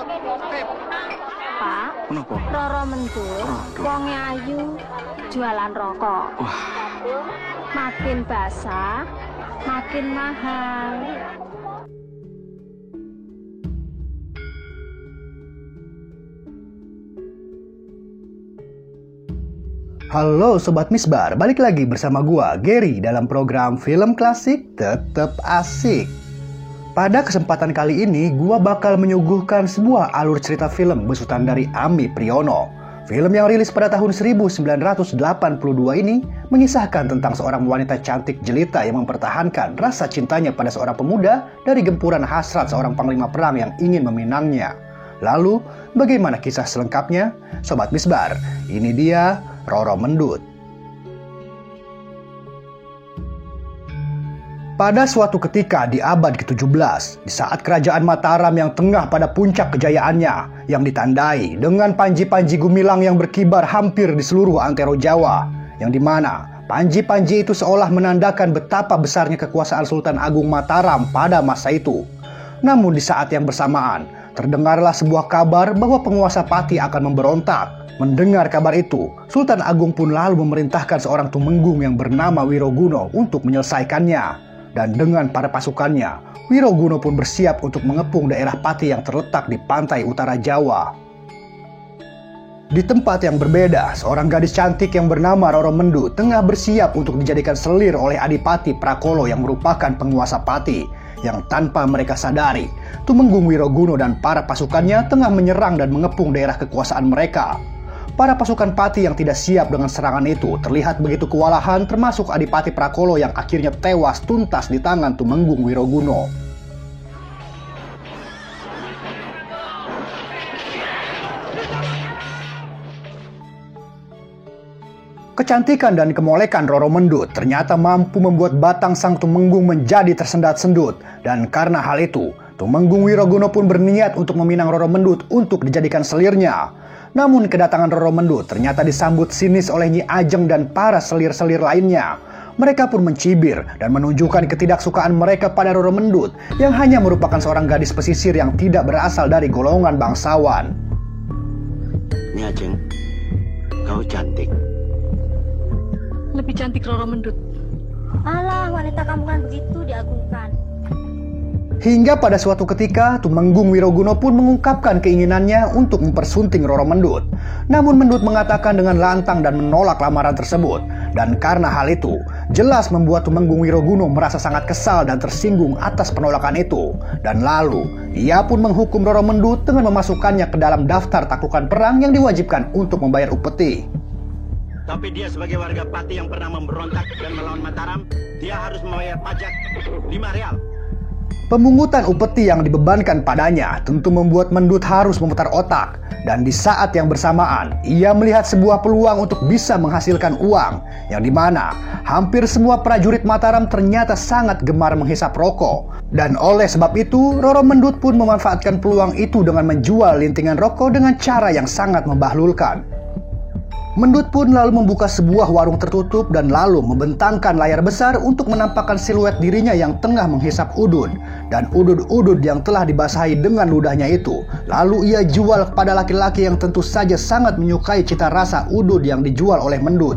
Pak, Kenapa? Roro Mendut, wonge ayu, jualan rokok. Wah, Makin basah, makin mahal. Halo Sobat Misbar, balik lagi bersama gua, Gary, dalam program Film Klasik Tetep Asik. Pada kesempatan kali ini, gua bakal menyuguhkan sebuah alur cerita film besutan dari Ami Priyono. Film yang rilis pada tahun 1982 ini mengisahkan tentang seorang wanita cantik jelita yang mempertahankan rasa cintanya pada seorang pemuda dari gempuran hasrat seorang panglima perang yang ingin meminangnya. Lalu, bagaimana kisah selengkapnya? Sobat Misbar, ini dia Roro Mendut. Pada suatu ketika di abad ke-17, di saat kerajaan Mataram yang tengah pada puncak kejayaannya, yang ditandai dengan panji-panji gumilang yang berkibar hampir di seluruh antero Jawa, yang dimana panji-panji itu seolah menandakan betapa besarnya kekuasaan Sultan Agung Mataram pada masa itu. Namun di saat yang bersamaan, terdengarlah sebuah kabar bahwa penguasa Pati akan memberontak. Mendengar kabar itu, Sultan Agung pun lalu memerintahkan seorang tumenggung yang bernama Wiroguno untuk menyelesaikannya. Dan dengan para pasukannya, Wiroguno pun bersiap untuk mengepung daerah Pati yang terletak di pantai utara Jawa. Di tempat yang berbeda, seorang gadis cantik yang bernama Roro Mendut tengah bersiap untuk dijadikan selir oleh Adipati Prakolo yang merupakan penguasa Pati. Yang tanpa mereka sadari, Tumenggung Wiroguno dan para pasukannya tengah menyerang dan mengepung daerah kekuasaan mereka. Para pasukan Pati yang tidak siap dengan serangan itu terlihat begitu kewalahan, termasuk Adipati Prakolo yang akhirnya tewas tuntas di tangan Tumenggung Wiroguno. Kecantikan dan kemolekan Roro Mendut ternyata mampu membuat batang sang Tumenggung menjadi tersendat-sendut. Dan karena hal itu, Tumenggung Wiroguno pun berniat untuk meminang Roro Mendut untuk dijadikan selirnya. Namun kedatangan Roro Mendut ternyata disambut sinis oleh Nyi Ajeng dan para selir-selir lainnya. Mereka pun mencibir dan menunjukkan ketidaksukaan mereka pada Roro Mendut yang hanya merupakan seorang gadis pesisir yang tidak berasal dari golongan bangsawan. Nyi Ajeng, kau cantik. Lebih cantik Roro Mendut. Alah, wanita kampungan begitu diagungkan. Hingga pada suatu ketika, Tumenggung Wiroguno pun mengungkapkan keinginannya untuk mempersunting Roro Mendut. Namun Mendut mengatakan dengan lantang dan menolak lamaran tersebut. Dan karena hal itu, jelas membuat Tumenggung Wiroguno merasa sangat kesal dan tersinggung atas penolakan itu. Dan lalu, ia pun menghukum Roro Mendut dengan memasukkannya ke dalam daftar taklukan perang yang diwajibkan untuk membayar upeti. Tapi dia sebagai warga Pati yang pernah memberontak dan melawan Mataram, dia harus membayar pajak 5 real. Pemungutan upeti yang dibebankan padanya tentu membuat Mendut harus memutar otak. Dan di saat yang bersamaan, ia melihat sebuah peluang untuk bisa menghasilkan uang. Yang dimana hampir semua prajurit Mataram ternyata sangat gemar menghisap rokok. Dan oleh sebab itu, Roro Mendut pun memanfaatkan peluang itu dengan menjual lintingan rokok dengan cara yang sangat membahlulkan. Mendut pun lalu membuka sebuah warung tertutup dan lalu membentangkan layar besar untuk menampakkan siluet dirinya yang tengah menghisap udud. Dan udud-udud yang telah dibasahi dengan ludahnya itu lalu ia jual kepada laki-laki yang tentu saja sangat menyukai cita rasa udud yang dijual oleh Mendut.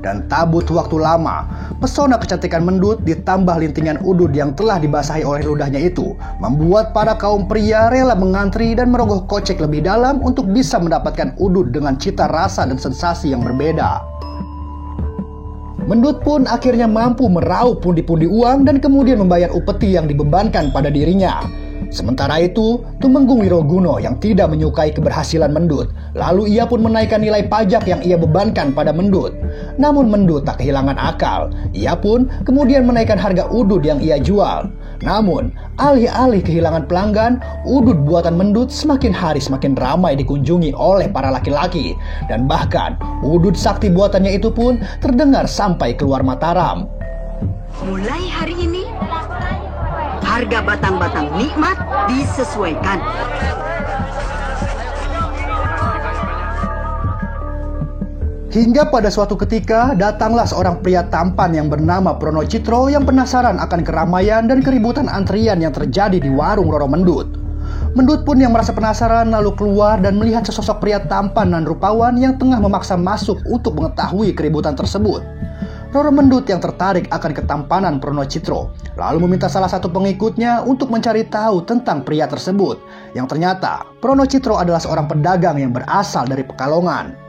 Dan tak butuh waktu lama, pesona kecantikan Mendut ditambah lintingan udud yang telah dibasahi oleh ludahnya itu membuat para kaum pria rela mengantri dan merogoh kocek lebih dalam untuk bisa mendapatkan udud dengan cita rasa dan sensasi yang berbeda. Mendut pun akhirnya mampu meraup pundi-pundi uang dan kemudian membayar upeti yang dibebankan pada dirinya. Sementara itu, Tumenggung Wiroguno yang tidak menyukai keberhasilan Mendut, lalu ia pun menaikkan nilai pajak yang ia bebankan pada Mendut. Namun Mendut tak kehilangan akal. Ia pun kemudian menaikkan harga udud yang ia jual. Namun, alih-alih kehilangan pelanggan, udud buatan Mendut semakin hari semakin ramai dikunjungi oleh para laki-laki. Dan bahkan, udud sakti buatannya itu pun terdengar sampai keluar Mataram. Mulai hari ini, harga batang-batang nikmat disesuaikan. Hingga pada suatu ketika, datanglah seorang pria tampan yang bernama Prono Citro yang penasaran akan keramaian dan keributan antrian yang terjadi di warung Roro Mendut. Mendut pun yang merasa penasaran lalu keluar dan melihat sesosok pria tampan dan rupawan yang tengah memaksa masuk untuk mengetahui keributan tersebut. Roro Mendut yang tertarik akan ketampanan Pronocitro lalu meminta salah satu pengikutnya untuk mencari tahu tentang pria tersebut, yang ternyata Pronocitro adalah seorang pedagang yang berasal dari Pekalongan.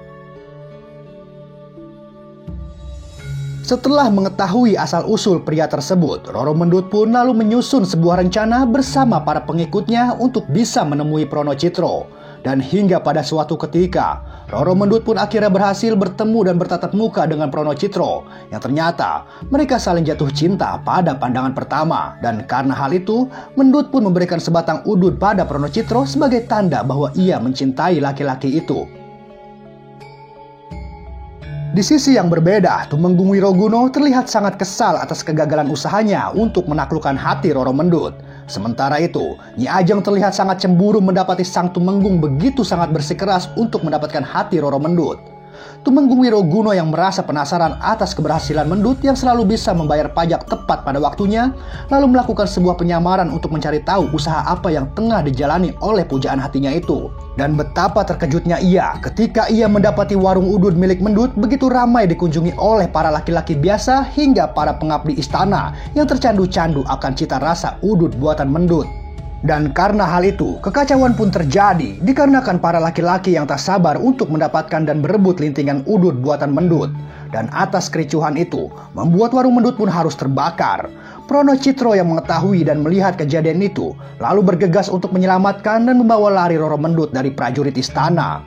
Setelah mengetahui asal-usul pria tersebut, Roro Mendut pun lalu menyusun sebuah rencana bersama para pengikutnya untuk bisa menemui Pronocitro. Dan hingga pada suatu ketika, Roro Mendut pun akhirnya berhasil bertemu dan bertatap muka dengan Pronocitro, yang ternyata mereka saling jatuh cinta pada pandangan pertama. Dan karena hal itu, Mendut pun memberikan sebatang udud pada Pronocitro sebagai tanda bahwa ia mencintai laki-laki itu. Di sisi yang berbeda, Tumenggung Wiroguno terlihat sangat kesal atas kegagalan usahanya untuk menaklukkan hati Roro Mendut. Sementara itu, Nyi Ajeng terlihat sangat cemburu mendapati sang Tumenggung begitu sangat bersikeras untuk mendapatkan hati Roro Mendut. Tumenggung Wiroguno yang merasa penasaran atas keberhasilan Mendut yang selalu bisa membayar pajak tepat pada waktunya, lalu melakukan sebuah penyamaran untuk mencari tahu usaha apa yang tengah dijalani oleh pujaan hatinya itu. Dan betapa terkejutnya ia ketika ia mendapati warung udud milik Mendut begitu ramai dikunjungi oleh para laki-laki biasa hingga para pengabdi istana yang tercandu-candu akan cita rasa udud buatan Mendut. Dan karena hal itu, kekacauan pun terjadi dikarenakan para laki-laki yang tak sabar untuk mendapatkan dan berebut lintingan udud buatan Mendut. Dan atas kericuhan itu, membuat warung Mendut pun harus terbakar. Pronocitro yang mengetahui dan melihat kejadian itu, lalu bergegas untuk menyelamatkan dan membawa lari Roro Mendut dari prajurit istana.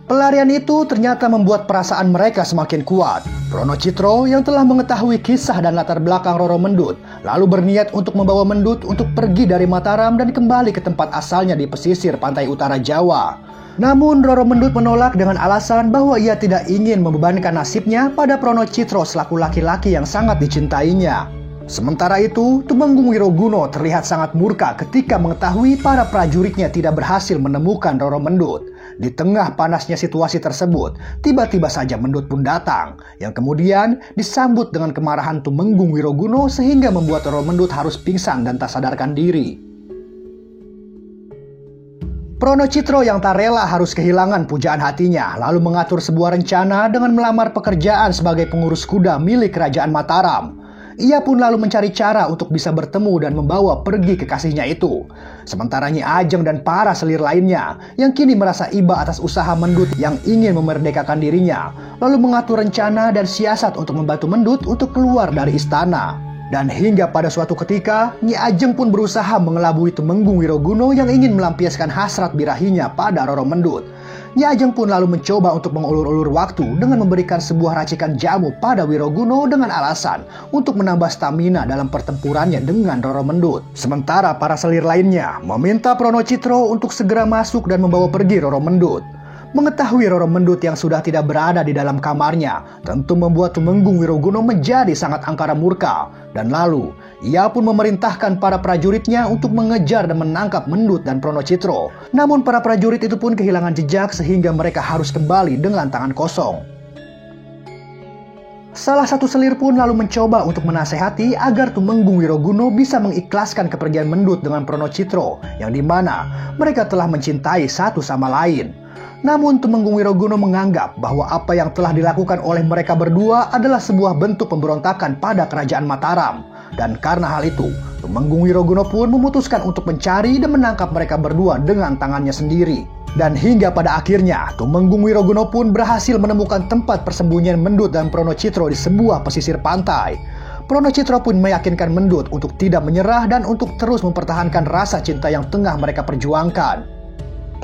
Pelarian itu ternyata membuat perasaan mereka semakin kuat. Pronocitro yang telah mengetahui kisah dan latar belakang Roro Mendut, lalu berniat untuk membawa Mendut untuk pergi dari Mataram dan kembali ke tempat asalnya di pesisir pantai utara Jawa. Namun Roro Mendut menolak dengan alasan bahwa ia tidak ingin membebankan nasibnya pada Pronocitro selaku laki-laki yang sangat dicintainya. Sementara itu, Tumenggung Wiroguno terlihat sangat murka ketika mengetahui para prajuritnya tidak berhasil menemukan Roro Mendut. Di tengah panasnya situasi tersebut, tiba-tiba saja Mendut pun datang, yang kemudian disambut dengan kemarahan Tumenggung Wiroguno sehingga membuat Roro Mendut harus pingsan dan tak sadarkan diri. Pronocitro yang tak rela harus kehilangan pujaan hatinya, lalu mengatur sebuah rencana dengan melamar pekerjaan sebagai pengurus kuda milik Kerajaan Mataram. Ia pun lalu mencari cara untuk bisa bertemu dan membawa pergi kekasihnya itu. Sementara Nyi Ajeng dan para selir lainnya yang kini merasa iba atas usaha Mendut yang ingin memerdekakan dirinya, lalu mengatur rencana dan siasat untuk membantu Mendut untuk keluar dari istana. Dan hingga pada suatu ketika, Nyi Ajeng pun berusaha mengelabui Tumenggung Wiroguno yang ingin melampiaskan hasrat birahinya pada Roro Mendut. Nyi Ajeng pun lalu mencoba untuk mengulur-ulur waktu dengan memberikan sebuah racikan jamu pada Wiroguno dengan alasan untuk menambah stamina dalam pertempurannya dengan Roro Mendut. Sementara para selir lainnya meminta Pronocitro untuk segera masuk dan membawa pergi Roro Mendut. Mengetahui Roro Mendut yang sudah tidak berada di dalam kamarnya tentu membuat Tumenggung Wiroguno menjadi sangat angkara murka. Dan lalu ia pun memerintahkan para prajuritnya untuk mengejar dan menangkap Mendut dan Pronocitro. Namun para prajurit itu pun kehilangan jejak sehingga mereka harus kembali dengan tangan kosong. Salah satu selir pun lalu mencoba untuk menasehati agar Tumenggung Wiroguno bisa mengikhlaskan kepergian Mendut dengan Pronocitro, yang dimana mereka telah mencintai satu sama lain. Namun Tumenggung Wiroguno menganggap bahwa apa yang telah dilakukan oleh mereka berdua adalah sebuah bentuk pemberontakan pada Kerajaan Mataram. Dan karena hal itu, Tumenggung Wiroguno pun memutuskan untuk mencari dan menangkap mereka berdua dengan tangannya sendiri. Dan hingga pada akhirnya, Tumenggung Wiroguno pun berhasil menemukan tempat persembunyian Mendut dan Pronocitro di sebuah pesisir pantai. Pronocitro pun meyakinkan Mendut untuk tidak menyerah dan untuk terus mempertahankan rasa cinta yang tengah mereka perjuangkan.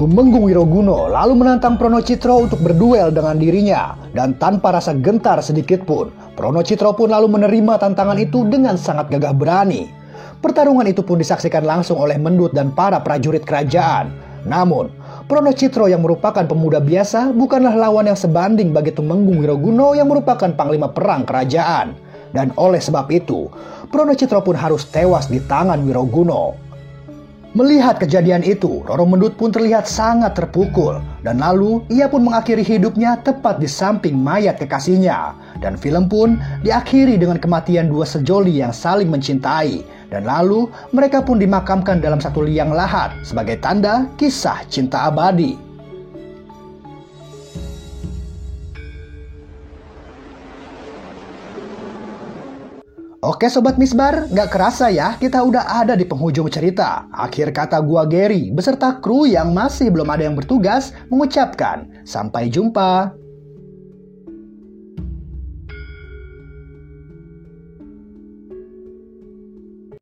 Tumenggung Wiroguno lalu menantang Pronocitro untuk berduel dengan dirinya, dan tanpa rasa gentar sedikit pun, Pronocitro pun lalu menerima tantangan itu dengan sangat gagah berani. Pertarungan itu pun disaksikan langsung oleh Mendut dan para prajurit kerajaan. Namun, Pronocitro yang merupakan pemuda biasa bukanlah lawan yang sebanding bagi Tumenggung Wiroguno yang merupakan panglima perang kerajaan. Dan oleh sebab itu, Pronocitro pun harus tewas di tangan Wiroguno. Melihat kejadian itu, Roro Mendut pun terlihat sangat terpukul. Dan lalu ia pun mengakhiri hidupnya tepat di samping mayat kekasihnya. Dan film pun diakhiri dengan kematian dua sejoli yang saling mencintai. Dan lalu mereka pun dimakamkan dalam satu liang lahat sebagai tanda kisah cinta abadi. Oke Sobat Misbar, gak kerasa ya kita udah ada di penghujung cerita. Akhir kata gua Gary beserta kru yang masih belum ada yang bertugas mengucapkan sampai jumpa.